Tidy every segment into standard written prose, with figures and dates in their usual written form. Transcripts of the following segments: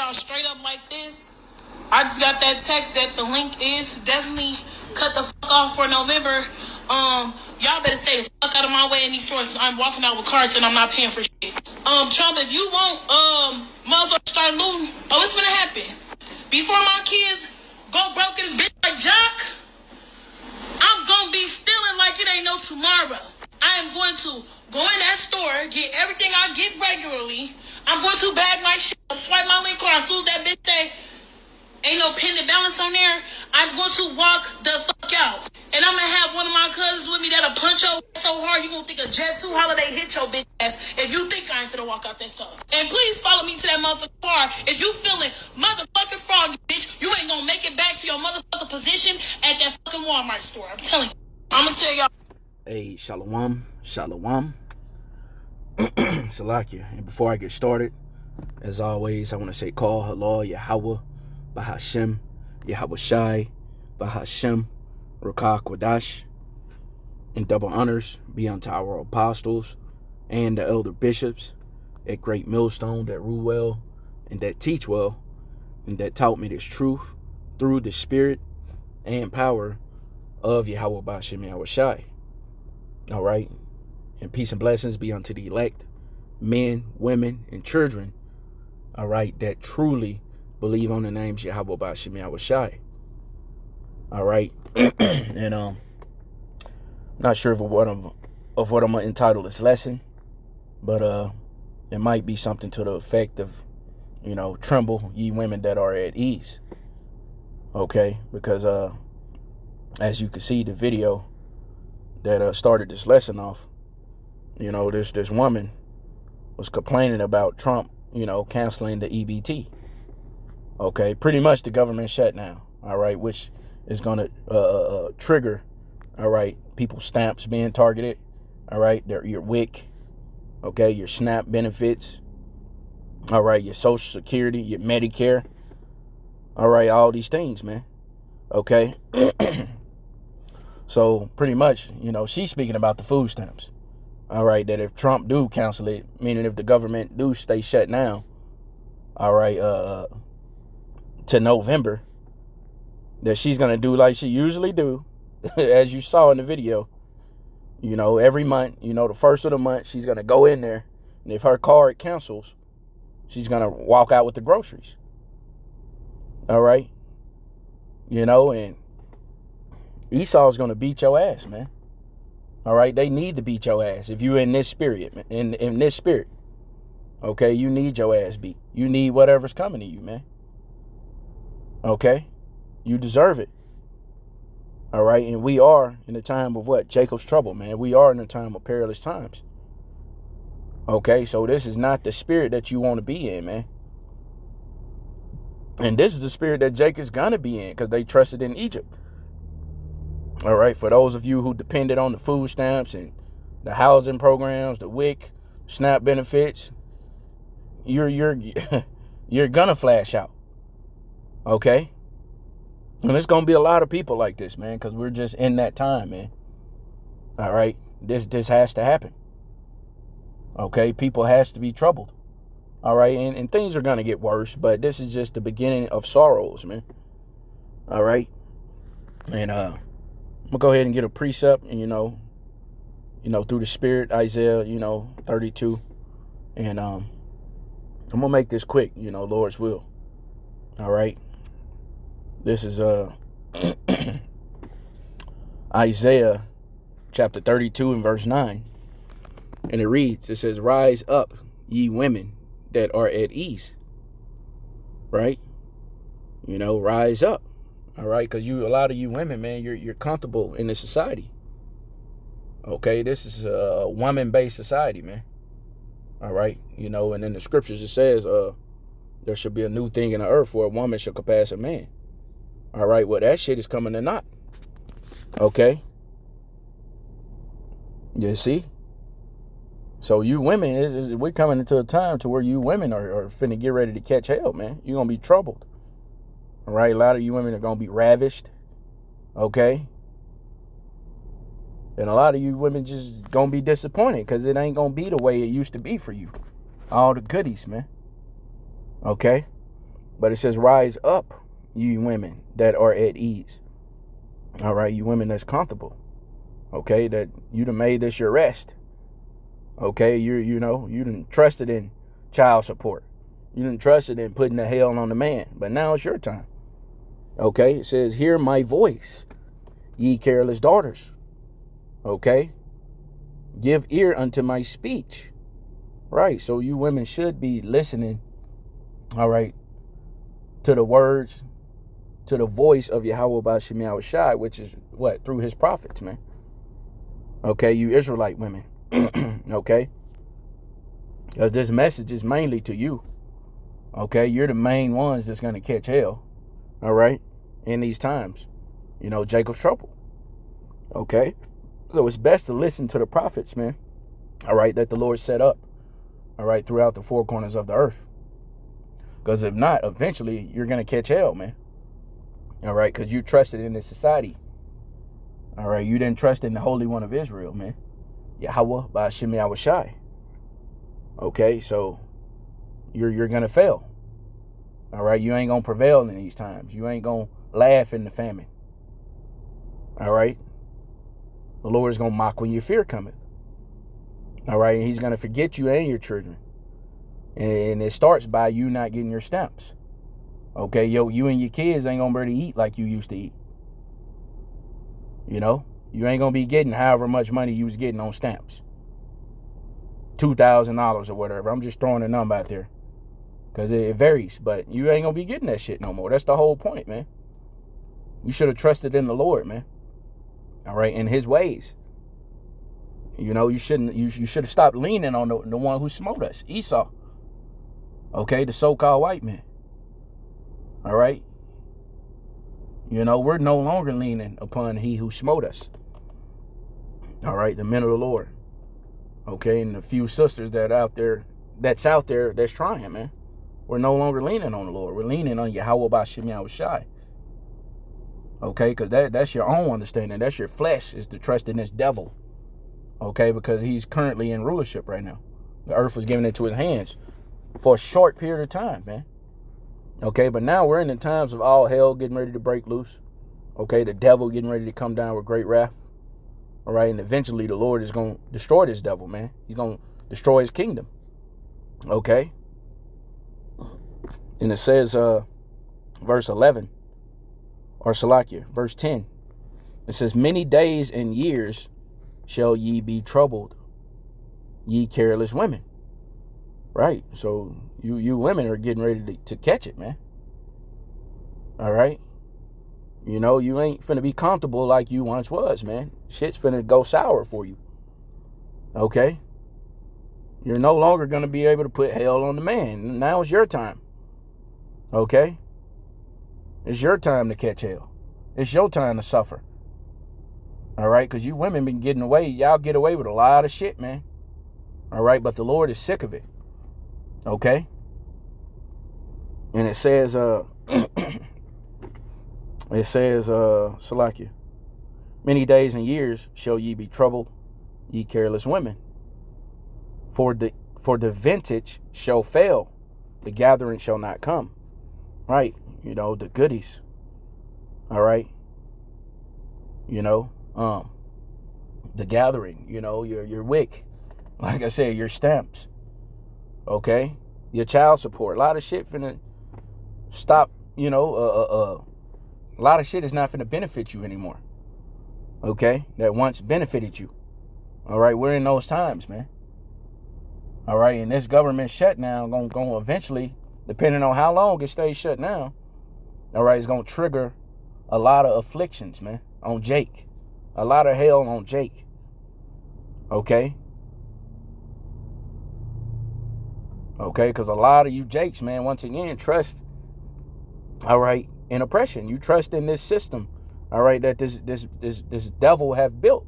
y'all straight up like this. I just got that text that the link is definitely cut the fuck off for November. Y'all better stay the fuck out of my way in these stores. I'm walking out with cards and I'm not paying for shit. Trump, if you want, motherfuckers start looting, it's gonna happen. Before my kids go broke in this bitch like Jock, I'm gonna be stealing like it ain't no tomorrow. I am going to go in that store, get everything I get regularly. I'm going to bag my shit up, swipe my link card. As soon as that bitch say, ain't no pending balance on there, I'm going to walk the fuck out. And I'm going to have one of my cousins with me that'll punch your so hard you going to think a Jet 2 holiday hit your bitch ass if you think I ain't finna walk out that stuff. And please follow me to that motherfucking car. If you feeling motherfucking froggy, bitch, you ain't going to make it back to your motherfucking position at that fucking Walmart store. I'm telling you. I'm going to tell y'all. Hey, shalom, shalom. Salakia. And before I get started, as always, I want to say call Halal Yahweh Bahashem Yahweh Shai Bahashem Ruka Kwadash, and double honors be unto our apostles and the elder bishops at Great Millstone that rule well and that teach well and that taught me this truth through the spirit and power of Yahweh Bahashem Yahweh Shai. All right. And peace and blessings be unto the elect, men, women, and children, all right, that truly believe on the names Yahweh Bahashem Yahweh Shai. All right. And not sure of what I'm gonna entitle this lesson, but it might be something to the effect of, tremble, ye women that are at ease. Okay, because as you can see, the video that started this lesson off, this woman was complaining about Trump, canceling the EBT. Okay, pretty much the government shutdown. All right, which is going to trigger, all right, people's stamps being targeted. All right, your WIC, okay, your SNAP benefits. All right, your Social Security, your Medicare. All right, all these things, man. Okay. So pretty much, she's speaking about the food stamps. All right, that if Trump do cancel it, meaning if the government do stay shut down, all right, to November, that she's going to do like she usually do, as you saw in the video, every month, the first of the month, she's going to go in there, and if her card cancels, she's going to walk out with the groceries. All right, and Esau's going to beat your ass, man. All right, they need to beat your ass if you're in this spirit, in this spirit. Okay, you need your ass beat. You need whatever's coming to you, man. Okay, you deserve it. All right, and we are in a time of what? Jacob's trouble, man. We are in a time of perilous times. Okay, so this is not the spirit that you want to be in, man. And this is the spirit that Jacob's gonna be in because they trusted in Egypt. All right, for those of you who depended on the food stamps and the housing programs, the WIC, SNAP benefits, you're gonna flash out. Okay? And there's gonna be a lot of people like this, man, because we're just in that time, man. All right? This has to happen. Okay? People has to be troubled. All right? And things are gonna get worse, but this is just the beginning of sorrows, man. All right? And I'm gonna go ahead and get a precept, and through the spirit, Isaiah, 32, and I'm gonna make this quick, Lord's will. All right, this is Isaiah chapter 32 and verse 9, and it reads, it says, "Rise up, ye women that are at ease." Right, rise up. All right, because a lot of you women, man, you're comfortable in this society. Okay, this is a woman-based society, man. All right, and in the scriptures it says there should be a new thing in the earth where a woman shall surpass a man. All right, well, that shit is coming to naught. Okay, you see? So you women, we're coming into a time to where you women are finna get ready to catch hell, man. You're going to be troubled. All right, a lot of you women are going to be ravished, okay? And a lot of you women just going to be disappointed because it ain't going to be the way it used to be for you. All the goodies, man, okay? But it says, rise up, you women that are at ease. All right, you women that's comfortable. Okay, that you done made this your rest. Okay, you done trusted in child support. You done trusted in putting the hell on the man. But now it's your time. Okay, it says, hear my voice, ye careless daughters. Okay, give ear unto my speech. Right, so you women should be listening, all right, to the words, to the voice of Yahweh Ba'Shem Yahushai, which is what? Through his prophets, man. Okay, you Israelite women. Okay, because this message is mainly to you. Okay, you're the main ones that's going to catch hell, all right, in these times. You know, Jacob's trouble. Okay, so it's best to listen to the prophets, man, all right, that the Lord set up, all right, throughout the four corners of the earth. Because if not, eventually you're going to catch hell, man. All right, because you trusted in this society. All right, you didn't trust in the Holy One of Israel, man. Yahweh Ba'Shem Yahushai. Okay, so you're going to fail. All right, you ain't going to prevail in these times. You ain't going to laugh in the famine. All right, the Lord is going to mock when your fear cometh. All right, and he's going to forget you and your children. And it starts by you not getting your stamps. Okay, you and your kids ain't going to be able to eat like you used to eat. You know, you ain't going to be getting however much money you was getting on stamps. $2,000 or whatever. I'm just throwing a number out there. Because it varies. But you ain't going to be getting that shit no more. That's the whole point, man. You should have trusted in the Lord, man. All right, in his ways. You know, you should have stopped leaning on the one who smote us, Esau. Okay, the so-called white man. All right. You know, we're no longer leaning upon he who smote us. All right, the men of the Lord. Okay, and the few sisters that's out there that's trying, man. We're no longer leaning on the Lord. We're leaning on Yahweh Ba'Shem Yahushai. Okay, because that's your own understanding. That's your flesh, is to trust in this devil. Okay, because he's currently in rulership right now. The earth was given into his hands for a short period of time, man. Okay, but now we're in the times of all hell getting ready to break loose. Okay, the devil getting ready to come down with great wrath. All right, and eventually the Lord is going to destroy this devil, man. He's going to destroy his kingdom. Okay. And it says, verse 11, or Salakia, verse 10. It says, many days and years shall ye be troubled, ye careless women. Right. So you women are getting ready to catch it, man. All right. You know, you ain't finna be comfortable like you once was, man. Shit's finna go sour for you. Okay. You're no longer gonna be able to put hell on the man. Now it's your time. Okay. It's your time to catch hell. It's your time to suffer. All right, because you women been getting away. Y'all get away with a lot of shit, man. All right, but the Lord is sick of it. Okay. And it says, Salakia, many days and years shall ye be troubled, ye careless women. For the vintage shall fail, the gathering shall not come. Right, you know, the goodies. All right. You know, the gathering, you know, your wick, like I said, your stamps, okay, your child support, a lot of shit finna stop, you know, a lot of shit is not finna benefit you anymore, okay, that once benefited you. All right, we're in those times, man. All right, and this government shutdown gonna eventually, depending on how long it stays shut down, all right, it's gonna trigger a lot of afflictions, man, on Jake. A lot of hell on Jake. Okay? Okay, because a lot of you Jakes, man, once again, trust, all right, in oppression. You trust in this system, all right, that this devil have built.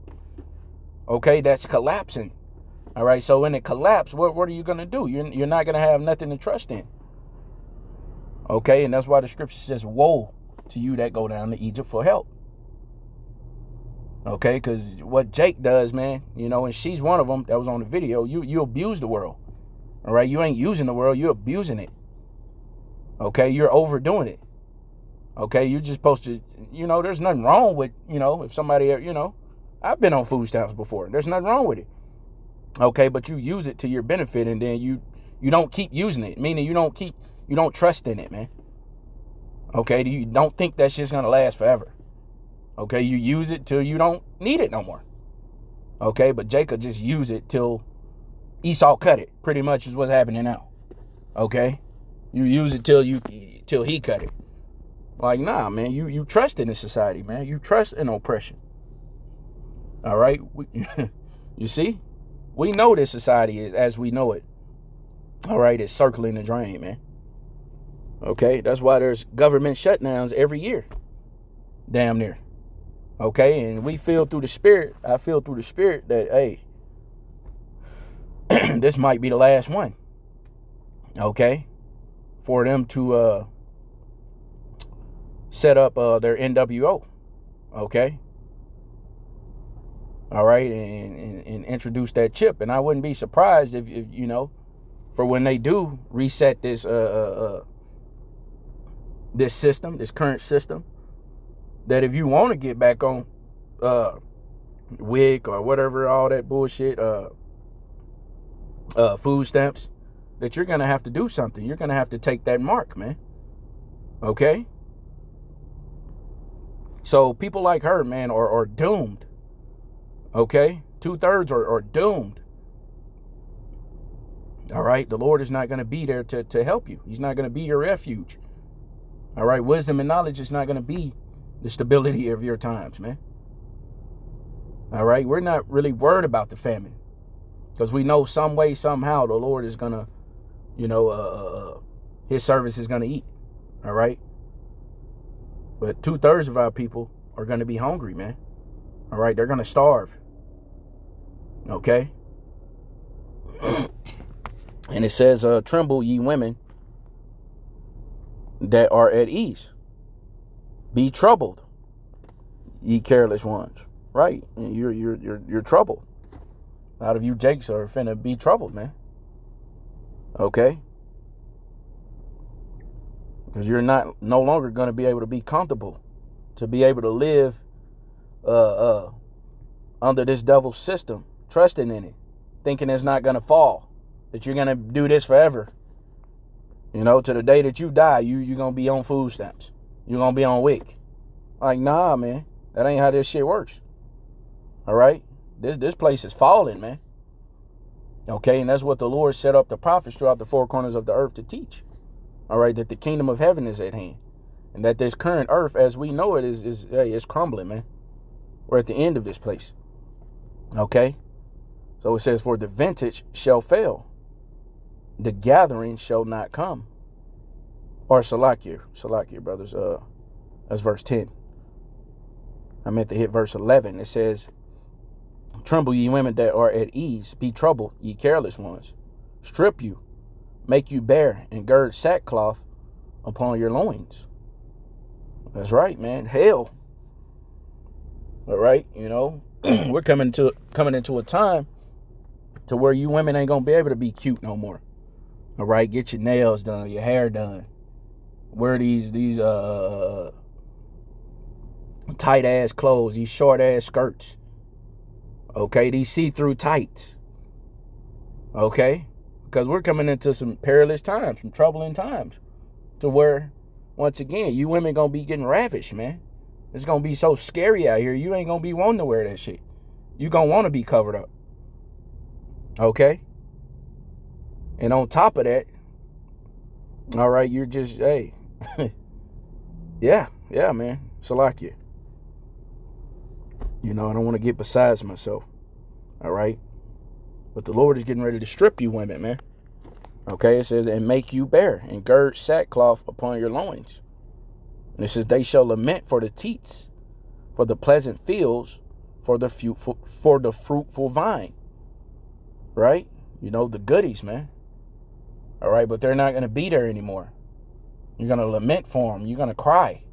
Okay, that's collapsing. All right, so when it collapses, what are you going to do? You're not going to have nothing to trust in. Okay, and that's why the scripture says, woe to you that go down to Egypt for help. Okay, because what Jake does, man, you know, and she's one of them that was on the video, you abuse the world. All right, you ain't using the world, you're abusing it. Okay, you're overdoing it. Okay, you're just supposed to, there's nothing wrong with, if somebody, I've been on food stamps before. There's nothing wrong with it. Okay, but you use it to your benefit, and then you don't keep using it, meaning you don't trust in it, man. Okay, you don't think that shit's gonna last forever. Okay, you use it till you don't need it no more. Okay, but Jacob just used it till Esau cut it. Pretty much is what's happening now. Okay, you use it till he cut it. Like, nah, man, you trust in this society, man. You trust in oppression. All right, you see, we know this society is as we know it. All right, it's circling the drain, man. Okay, that's why there's government shutdowns every year, damn near. Okay, and we feel through the spirit. I feel through the spirit that, hey, this might be the last one. Okay, for them to set up their NWO. Okay. All right, and introduce that chip. And I wouldn't be surprised if for when they do reset this this system, this current system, that if you want to get back on WIC or whatever, all that bullshit, food stamps, that you're gonna have to do something. You're gonna have to take that mark, man. Okay. So people like her, man, are doomed. Okay, 2/3 are doomed. All right, the Lord is not going to be there to help you. He's not going to be your refuge. All right, wisdom and knowledge is not going to be the stability of your times, man. All right, we're not really worried about the famine because we know some way, somehow, the Lord is going to, his service is going to eat. All right, but 2/3 of our people are going to be hungry, man. All right, they're going to starve. Okay. And it says, tremble, ye women that are at ease. Be troubled, ye careless ones. Right. You're troubled. A lot of you Jakes are finna be troubled, man. Okay. Because you're no longer going to be able to be comfortable, to be able to live under this devil's system, trusting in it, thinking it's not going to fall, that you're going to do this forever. To the day that you die, you're going to be on food stamps. You're going to be on WIC. Like, nah, man, that ain't how this shit works. All right? This place is falling, man. Okay, and that's what the Lord set up the prophets throughout the four corners of the earth to teach. All right, that the kingdom of heaven is at hand. And that this current earth, as we know it, is crumbling, man. We're at the end of this place. Okay? So it says, for the vintage shall fail. The gathering shall not come. Or Salakia, brothers. That's verse 10. I meant to hit verse 11. It says, tremble, ye women that are at ease. Be troubled, ye careless ones. Strip you, make you bare, and gird sackcloth upon your loins. That's right, man. Hell. All right, we're coming into a time to where you women ain't gonna be able to be cute no more. All right, get your nails done, your hair done. Wear these tight ass clothes, these short ass skirts. Okay, these see-through tights. Okay, because we're coming into some perilous times, some troubling times, to where, once again, you women gonna be getting ravished, man. It's gonna be so scary out here. You ain't gonna be wanting to wear that shit. You gonna want to be covered up. Okay? And on top of that, all right, you're just, hey, yeah, man, Salakia. I don't want to get besides myself. All right? But the Lord is getting ready to strip you women, man. Okay, it says, and make you bare, and gird sackcloth upon your loins. And it says, they shall lament for the teats, for the pleasant fields, for the fruitful vine. Right? The goodies, man. All right, but they're not going to be there anymore. You're going to lament for them. You're going to cry.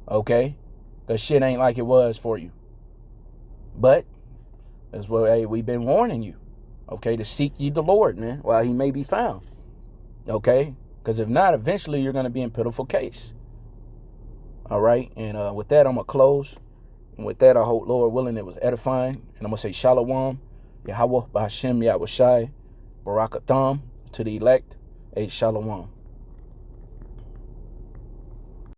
Okay? Because shit ain't like it was for you. But, that's what, hey, we've been warning you. Okay, to seek ye the Lord, man, while he may be found. Okay? Because if not, eventually you're going to be in pitiful case. All right. And with that, I'm going to close. And with that, I hope, Lord willing, it was edifying. And I'm going to say Shalom, Yahweh, Bahashem, Yahweh Shai, Barakatham, to the elect. Hey, Shalom.